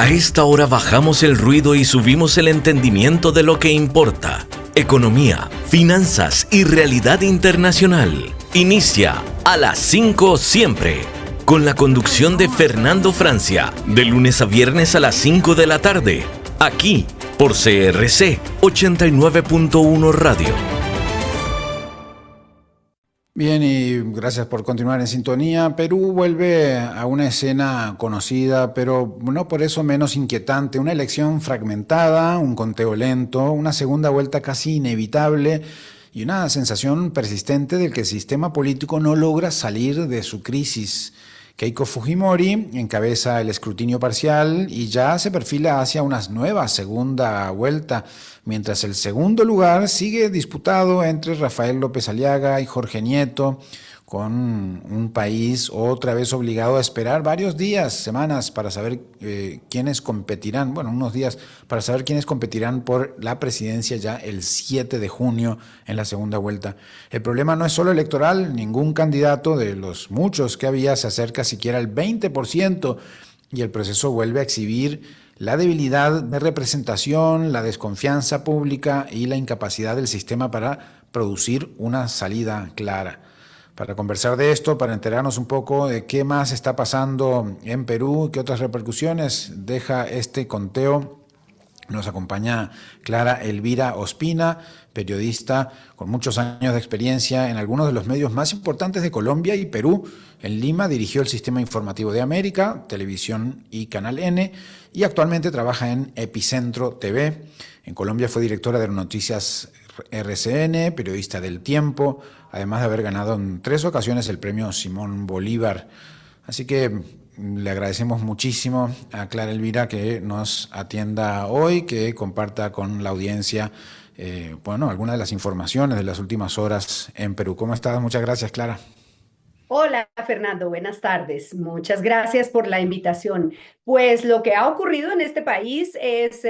A esta hora bajamos el ruido y subimos el entendimiento de lo que importa. Economía, finanzas y realidad internacional. Inicia a las 5 siempre, con la conducción de Fernando Francia, de lunes a viernes a las 5 de la tarde, aquí por CRC 89.1 Radio. Bien, y gracias por continuar en sintonía. Perú vuelve a una escena conocida, pero no por eso menos inquietante. Una elección fragmentada, un conteo lento, una segunda vuelta casi inevitable y una sensación persistente de que el sistema político no logra salir de su crisis. Keiko Fujimori encabeza el escrutinio parcial y ya se perfila hacia una nueva segunda vuelta, mientras el segundo lugar sigue disputado entre Rafael López Aliaga y Jorge Nieto, con un país otra vez obligado a esperar varios días, semanas, para saber quiénes competirán, unos días para saber quiénes competirán por la presidencia ya el 7 de junio en la segunda vuelta. El problema no es solo electoral, ningún candidato de los muchos que había se acerca siquiera al 20% y el proceso vuelve a exhibir la debilidad de representación, la desconfianza pública y la incapacidad del sistema para producir una salida clara. Para conversar de esto, para enterarnos un poco de qué más está pasando en Perú, qué otras repercusiones deja este conteo, nos acompaña Clara Elvira Ospina, periodista con muchos años de experiencia en algunos de los medios más importantes de Colombia y Perú. En Lima dirigió el Sistema Informativo de América, Televisión y Canal N, y actualmente trabaja en Epicentro TV. En Colombia fue directora de Noticias RCN, periodista del Tiempo, además de haber ganado en 3 ocasiones el premio Simón Bolívar. Así que le agradecemos muchísimo a Clara Elvira que nos atienda hoy, que comparta con la audiencia algunas de las informaciones de las últimas horas en Perú. ¿Cómo estás? Muchas gracias, Clara. Hola, Fernando, buenas tardes. Muchas gracias por la invitación. Pues lo que ha ocurrido en este país es,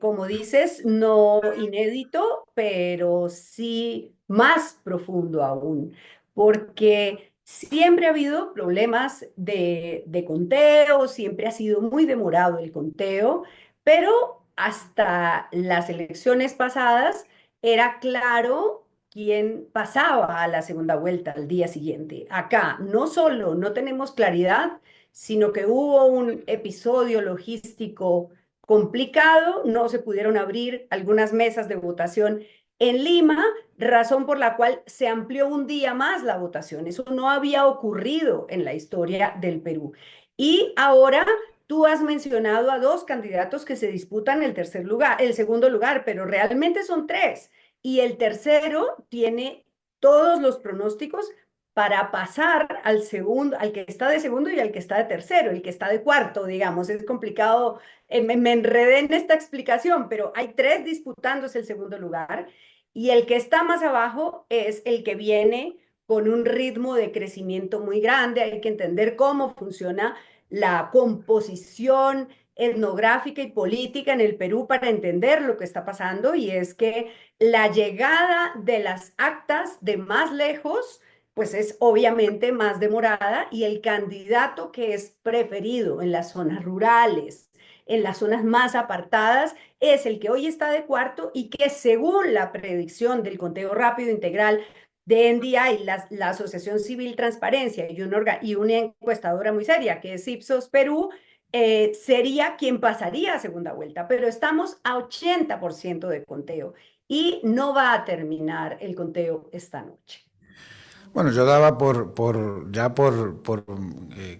como dices, no inédito, pero sí más profundo aún, porque siempre ha habido problemas de conteo, siempre ha sido muy demorado el conteo, pero hasta las elecciones pasadas era claro quién pasaba a la segunda vuelta al día siguiente. Acá no solo no tenemos claridad, sino que hubo un episodio logístico complicado, no se pudieron abrir algunas mesas de votación en Lima, razón por la cual se amplió un día más la votación. Eso no había ocurrido en la historia del Perú. Y ahora tú has mencionado a 2 candidatos que se disputan el segundo lugar, pero realmente son 3 y el tercero tiene todos los pronósticos para pasar al segundo, al que está de segundo y al que está de tercero, el que está de cuarto, digamos. Es complicado, me enredé en esta explicación, pero hay 3 disputándose el segundo lugar y el que está más abajo es el que viene con un ritmo de crecimiento muy grande. Hay que entender cómo funciona la composición etnográfica y política en el Perú para entender lo que está pasando, y es que la llegada de las actas de más lejos, pues es obviamente más demorada, y el candidato que es preferido en las zonas rurales, en las zonas más apartadas, es el que hoy está de cuarto y que, según la predicción del conteo rápido integral de NDI, la Asociación Civil Transparencia y una encuestadora muy seria, que es Ipsos Perú, sería quien pasaría a segunda vuelta, pero estamos a 80% de conteo y no va a terminar el conteo esta noche. Bueno, yo daba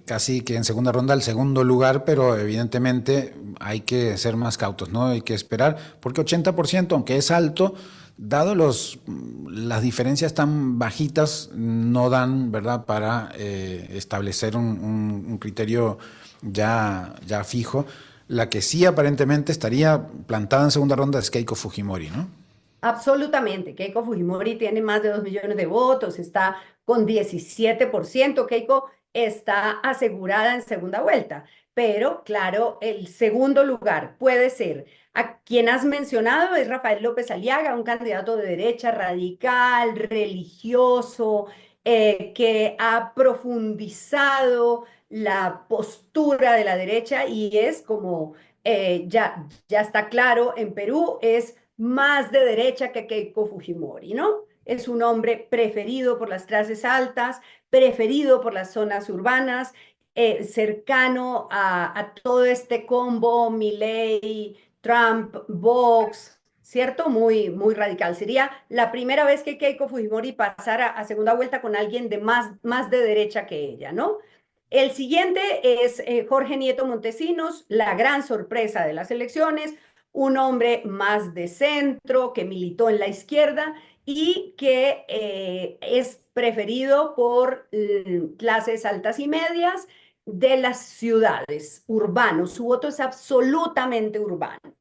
casi que en segunda ronda el segundo lugar, pero evidentemente hay que ser más cautos, ¿no? Hay que esperar, porque 80%, aunque es alto, dado las diferencias tan bajitas, no dan, ¿verdad?, para establecer un criterio ya fijo. La que sí aparentemente estaría plantada en segunda ronda es Keiko Fujimori, ¿no? Absolutamente. Keiko Fujimori tiene más de 2 millones de votos, está con 17%. Keiko está asegurada en segunda vuelta, pero claro, el segundo lugar puede ser a quien has mencionado, es Rafael López Aliaga, un candidato de derecha radical, religioso, que ha profundizado la postura de la derecha y es, como ya está claro, en Perú es más de derecha que Keiko Fujimori, ¿no? Es un hombre preferido por las clases altas, preferido por las zonas urbanas, cercano a todo este combo Milei, Trump, Vox, ¿cierto? Muy radical. Sería la primera vez que Keiko Fujimori pasara a segunda vuelta con alguien de más de derecha que ella, ¿no? El siguiente es Jorge Nieto Montesinos, la gran sorpresa de las elecciones, un hombre más de centro que militó en la izquierda y que es preferido por clases altas y medias de las ciudades, urbanos. Su voto es absolutamente urbano.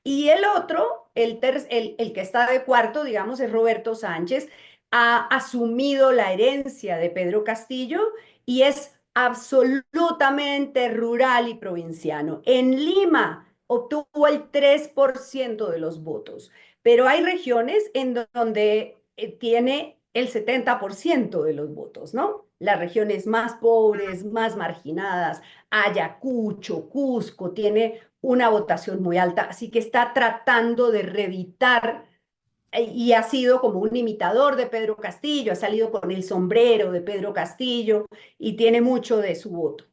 Y el otro, el que está de cuarto, digamos, es Roberto Sánchez, ha asumido la herencia de Pedro Castillo y es absolutamente rural y provinciano. En Lima obtuvo el 3% de los votos, pero hay regiones en donde tiene el 70% de los votos, ¿no? Las regiones más pobres, más marginadas, Ayacucho, Cusco, tiene una votación muy alta, así que está tratando de reeditar y ha sido como un imitador de Pedro Castillo, ha salido con el sombrero de Pedro Castillo y tiene mucho de su voto.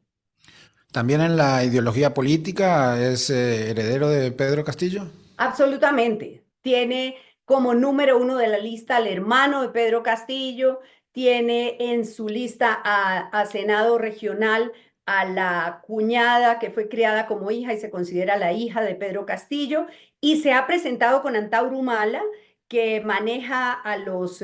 También en la ideología política es heredero de Pedro Castillo. Absolutamente. Tiene como número uno de la lista al hermano de Pedro Castillo, tiene en su lista a Senado regional a la cuñada que fue criada como hija y se considera la hija de Pedro Castillo, y se ha presentado con Antauro Humala, que maneja a los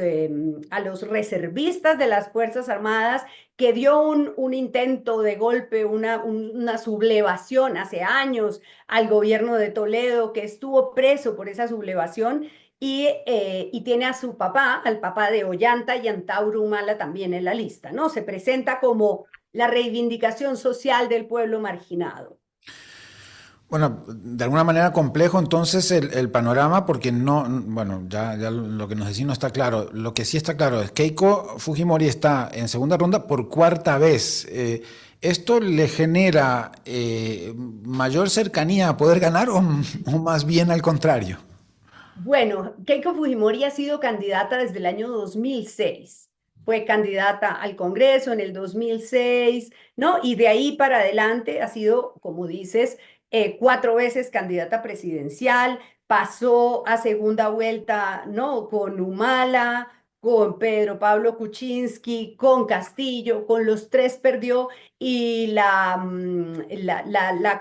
reservistas de las Fuerzas Armadas, que dio un intento de golpe, una sublevación hace años al gobierno de Toledo, que estuvo preso por esa sublevación, y tiene a su papá, al papá de Ollanta y Antauro Humala también en la lista, ¿no? Se presenta como la reivindicación social del pueblo marginado. Bueno, de alguna manera complejo entonces el panorama porque no, bueno, ya lo que nos decís no está claro. Lo que sí está claro es que Keiko Fujimori está en segunda ronda por cuarta vez. ¿Esto le genera mayor cercanía a poder ganar o más bien al contrario? Bueno, Keiko Fujimori ha sido candidata desde el año 2006. Fue candidata al Congreso en el 2006, ¿no? Y de ahí para adelante ha sido, como dices, 4 veces candidata presidencial, pasó a segunda vuelta, ¿no? Con Humala, con Pedro Pablo Kuczynski, con Castillo, con los tres perdió, y la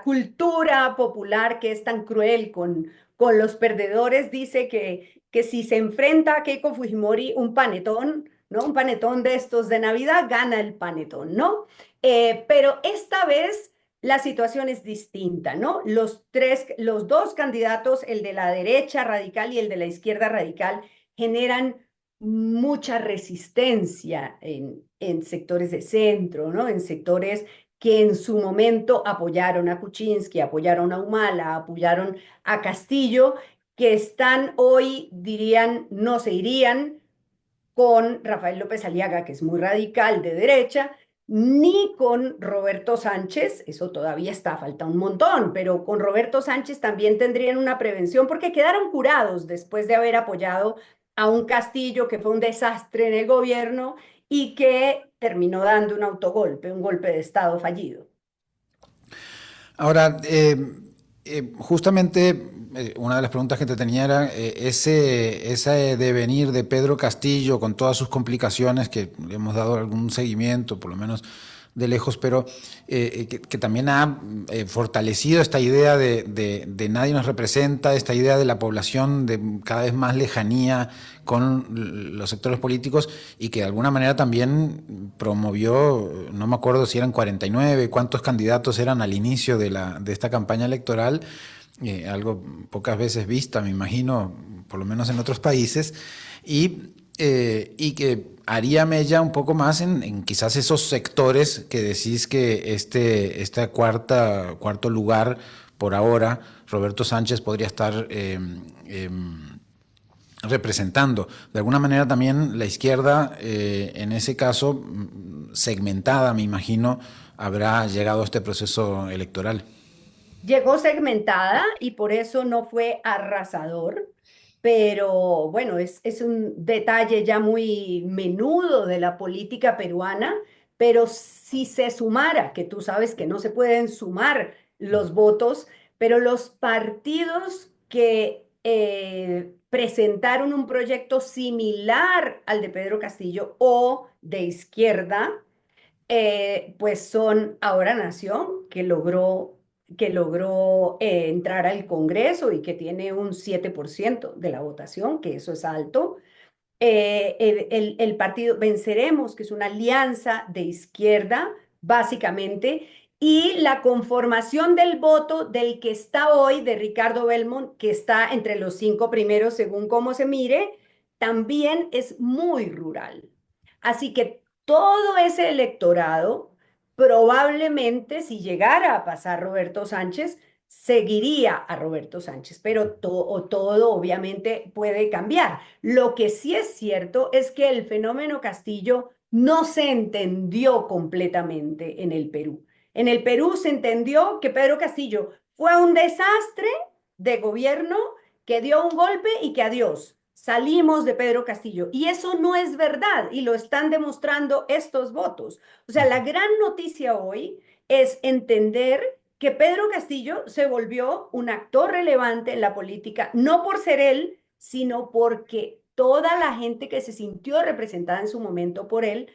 cultura popular que es tan cruel con los perdedores dice que si se enfrenta a Keiko Fujimori un panetón, ¿no? Un panetón de estos de Navidad, gana el panetón, ¿no? Pero esta vez la situación es distinta, ¿no? Los dos candidatos, el de la derecha radical y el de la izquierda radical, generan mucha resistencia en sectores de centro, ¿no? En sectores que en su momento apoyaron a Kuczynski, apoyaron a Humala, apoyaron a Castillo, que están hoy, dirían, no se irían con Rafael López Aliaga, que es muy radical de derecha, ni con Roberto Sánchez, eso todavía está, falta un montón, pero con Roberto Sánchez también tendrían una prevención porque quedaron curados después de haber apoyado a un Castillo que fue un desastre en el gobierno y que terminó dando un autogolpe, un golpe de Estado fallido. Ahora, justamente una de las preguntas que te tenía era ese devenir de Pedro Castillo con todas sus complicaciones que le hemos dado algún seguimiento, por lo menos de lejos, pero que también ha fortalecido esta idea de nadie nos representa, esta idea de la población de cada vez más lejanía con los sectores políticos y que de alguna manera también promovió, no me acuerdo si eran 49, cuántos candidatos eran al inicio de esta campaña electoral, algo pocas veces vista, me imagino, por lo menos en otros países, y que haría mella un poco más en quizás esos sectores que decís que este cuarto lugar por ahora, Roberto Sánchez podría estar representando. De alguna manera también la izquierda, en ese caso, segmentada, me imagino, habrá llegado a este proceso electoral. Llegó segmentada y por eso no fue arrasador, pero bueno, es un detalle ya muy menudo de la política peruana, pero si se sumara, que tú sabes que no se pueden sumar los votos, pero los partidos que presentaron un proyecto similar al de Pedro Castillo o de izquierda, pues son Ahora Nación, que logró entrar al Congreso y que tiene un 7% de la votación, que eso es alto. El partido Venceremos, que es una alianza de izquierda, básicamente, y la conformación del voto del que está hoy, de Ricardo Belmont, que está entre los 5 primeros según cómo se mire, también es muy rural. Así que todo ese electorado, probablemente si llegara a pasar Roberto Sánchez, seguiría a Roberto Sánchez, pero todo obviamente puede cambiar. Lo que sí es cierto es que el fenómeno Castillo no se entendió completamente en el Perú. En el Perú se entendió que Pedro Castillo fue un desastre de gobierno, que dio un golpe y que adiós. Salimos de Pedro Castillo. Y eso no es verdad y lo están demostrando estos votos. O sea, la gran noticia hoy es entender que Pedro Castillo se volvió un actor relevante en la política, no por ser él, sino porque toda la gente que se sintió representada en su momento por él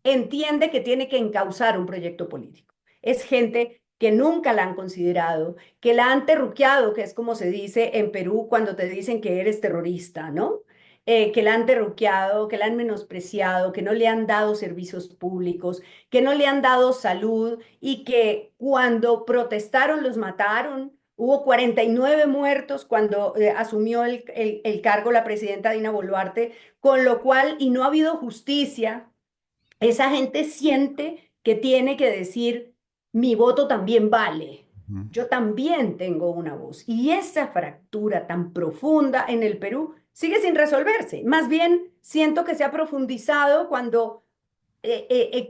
entiende que tiene que encauzar un proyecto político. Es gente que nunca la han considerado, que la han terruqueado, que es como se dice en Perú cuando te dicen que eres terrorista, ¿no? Que la han terruqueado, que la han menospreciado, que no le han dado servicios públicos, que no le han dado salud y que cuando protestaron los mataron. Hubo 49 muertos cuando asumió el cargo la presidenta Dina Boluarte, con lo cual, y no ha habido justicia. Esa gente siente que tiene que decir, mi voto también vale, Ujú. yo también tengo una voz. Y esa fractura tan profunda en el Perú sigue sin resolverse. Más bien, siento que se ha profundizado cuando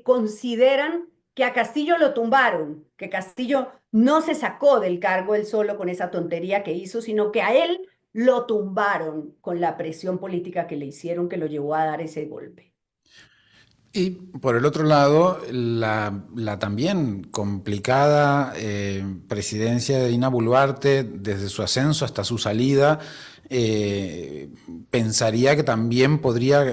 consideran que a Castillo lo tumbaron, que Castillo no se sacó del cargo él solo con esa tontería que hizo, sino que a él lo tumbaron con la presión política que le hicieron, que lo llevó a dar ese golpe. Y por el otro lado, la también complicada presidencia de Dina Boluarte, desde su ascenso hasta su salida, pensaría que también podría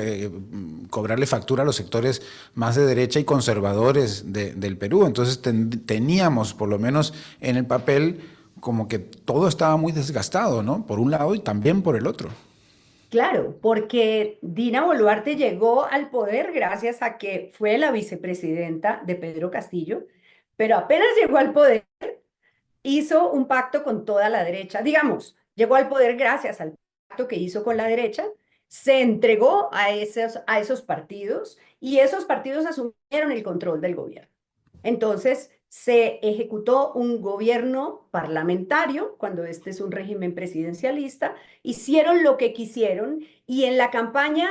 cobrarle factura a los sectores más de derecha y conservadores del Perú. Entonces teníamos, por lo menos en el papel, como que todo estaba muy desgastado, ¿no? Por un lado y también por el otro. Claro, porque Dina Boluarte llegó al poder gracias a que fue la vicepresidenta de Pedro Castillo, pero apenas llegó al poder, hizo un pacto con toda la derecha. Digamos, llegó al poder gracias al pacto que hizo con la derecha, se entregó a esos partidos y esos partidos asumieron el control del gobierno. Entonces, se ejecutó un gobierno parlamentario, cuando este es un régimen presidencialista, hicieron lo que quisieron y en la campaña,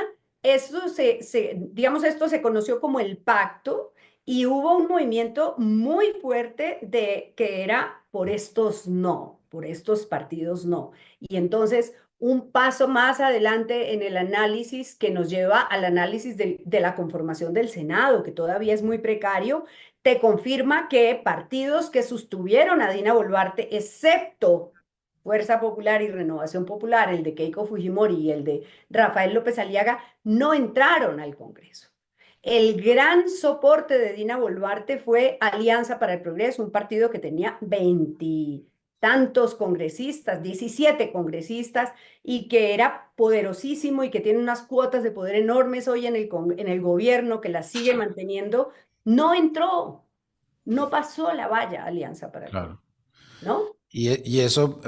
digamos, esto se conoció como el pacto y hubo un movimiento muy fuerte de que era por estos no, por estos partidos no. Y entonces, un paso más adelante en el análisis que nos lleva al análisis de la conformación del Senado, que todavía es muy precario, te confirma que partidos que sostuvieron a Dina Boluarte, excepto Fuerza Popular y Renovación Popular, el de Keiko Fujimori y el de Rafael López Aliaga, no entraron al Congreso. El gran soporte de Dina Boluarte fue Alianza para el Progreso, un partido que tenía 20 tantos congresistas, 17 congresistas, y que era poderosísimo y que tiene unas cuotas de poder enormes hoy en el gobierno, que las sigue manteniendo, no entró, no pasó la valla Alianza para el Progreso, Claro. ¿no? Y eso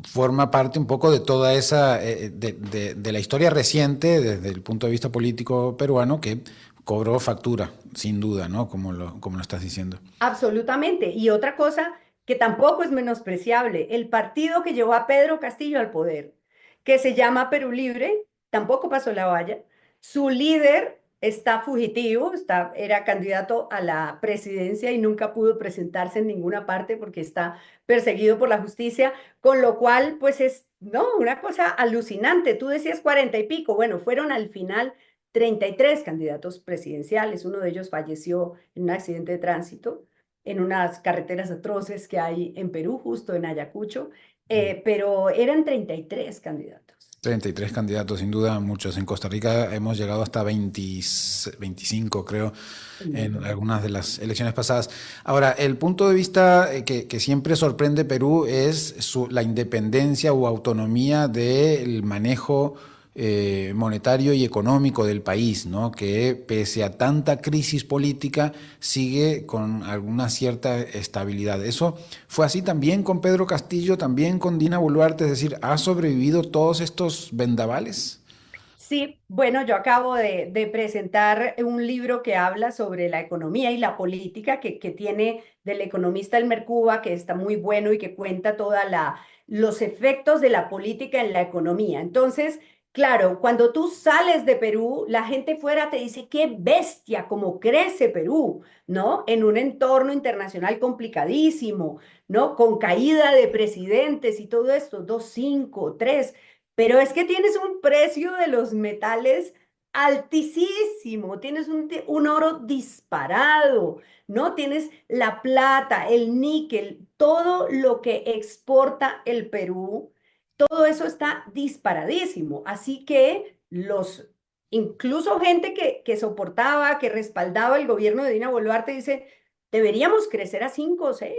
forma parte un poco de toda esa, de la historia reciente desde el punto de vista político peruano que cobró factura, sin duda, ¿no? Como lo estás diciendo. Absolutamente. Y otra cosa que tampoco es menospreciable, el partido que llevó a Pedro Castillo al poder, que se llama Perú Libre, tampoco pasó la valla. Su líder está fugitivo, era candidato a la presidencia y nunca pudo presentarse en ninguna parte porque está perseguido por la justicia, con lo cual, pues es, no, una cosa alucinante. Tú decías 40 y pico, bueno, fueron al final 33 candidatos presidenciales, uno de ellos falleció en un accidente de tránsito en unas carreteras atroces que hay en Perú, justo en Ayacucho, pero eran 33 candidatos. 33 candidatos, sin duda, muchos. En Costa Rica hemos llegado hasta 25, creo, en algunas de las elecciones pasadas. Ahora, el punto de vista que siempre sorprende Perú es la independencia o autonomía del manejo monetario y económico del país, ¿no? Que pese a tanta crisis política sigue con alguna cierta estabilidad. Eso fue así también con Pedro Castillo, también con Dina Boluarte, es decir, ¿ha sobrevivido todos estos vendavales? Sí, bueno, yo acabo de presentar un libro que habla sobre la economía y la política que tiene del economista Elmer Cuba, que está muy bueno y que cuenta los efectos de la política en la economía. Entonces, claro, cuando tú sales de Perú, la gente fuera te dice, qué bestia, cómo crece Perú, ¿no? En un entorno internacional complicadísimo, ¿no? Con caída de presidentes y todo esto, 2, 5, 3. Pero es que tienes un precio de los metales altísimo, tienes un oro disparado, ¿no? Tienes la plata, el níquel, todo lo que exporta el Perú, todo eso está disparadísimo. Así que incluso gente que soportaba, que respaldaba el gobierno de Dina Boluarte, dice, deberíamos crecer a 5 o 6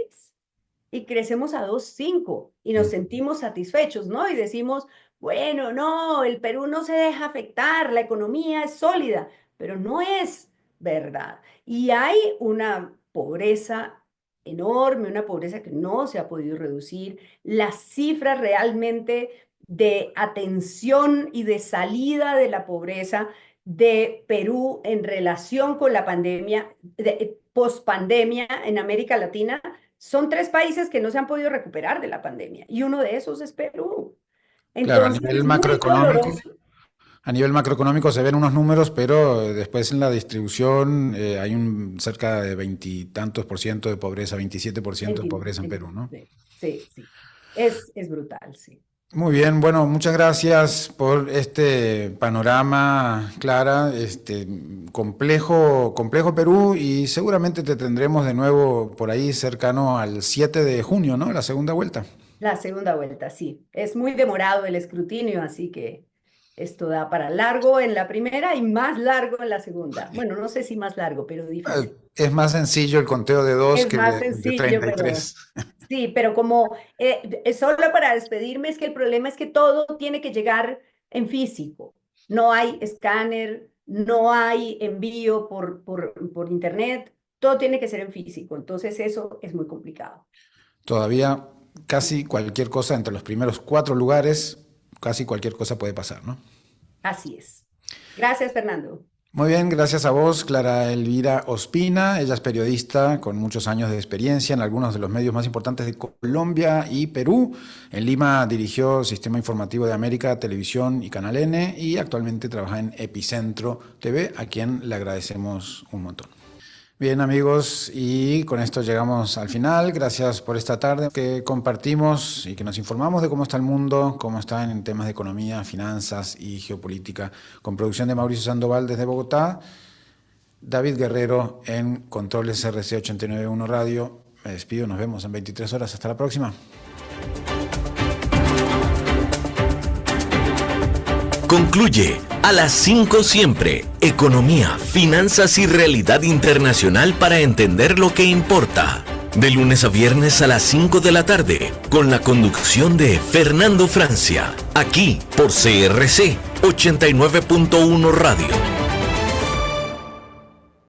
y crecemos a 2, 5 y nos sentimos satisfechos, ¿no? Y decimos, bueno, no, el Perú no se deja afectar, la economía es sólida, pero no es verdad. Y hay una pobreza enorme, una pobreza que no se ha podido reducir. Las cifras realmente de atención y de salida de la pobreza de Perú en relación con la pandemia, pospandemia en América Latina, son 3 países que no se han podido recuperar de la pandemia y uno de esos es Perú. Claro, Entonces es muy doloroso. a nivel macroeconómico se ven unos números, pero después en la distribución hay cerca de 20 y tantos por ciento de pobreza, 27% de pobreza en Perú, ¿no? Sí, sí, sí. Es brutal, sí. Muy bien, bueno, muchas gracias por este panorama, Clara, complejo Perú, y seguramente te tendremos de nuevo por ahí cercano al 7 de junio, ¿no? La segunda vuelta. La segunda vuelta, sí. Es muy demorado el escrutinio, así que esto da para largo en la primera y más largo en la segunda. Bueno, no sé si más largo, pero difícil. Es más sencillo el conteo de 2 Es que más de sencillo, pero 33. sí, pero como solo para despedirme, es que el problema es que todo tiene que llegar en físico. No hay escáner, no hay envío por internet, todo tiene que ser en físico. Entonces eso es muy complicado. Todavía casi cualquier cosa entre los primeros 4 lugares, casi cualquier cosa puede pasar, ¿no? Así es. Gracias, Fernando. Muy bien, gracias a vos, Clara Elvira Ospina. Ella es periodista con muchos años de experiencia en algunos de los medios más importantes de Colombia y Perú. En Lima dirigió Sistema Informativo de América, Televisión y Canal N, y actualmente trabaja en Epicentro TV, a quien le agradecemos un montón. Bien, amigos, y con esto llegamos al final. Gracias por esta tarde que compartimos y que nos informamos de cómo está el mundo, cómo está en temas de economía, finanzas y geopolítica, con producción de Mauricio Sandoval desde Bogotá, David Guerrero en Controles RC 891 Radio. Me despido, nos vemos en 23 horas. Hasta la próxima. Concluye a las 5 siempre, economía, finanzas y realidad internacional para entender lo que importa. De lunes a viernes a las 5 de la tarde, con la conducción de Fernando Francia, aquí por CRC 89.1 Radio.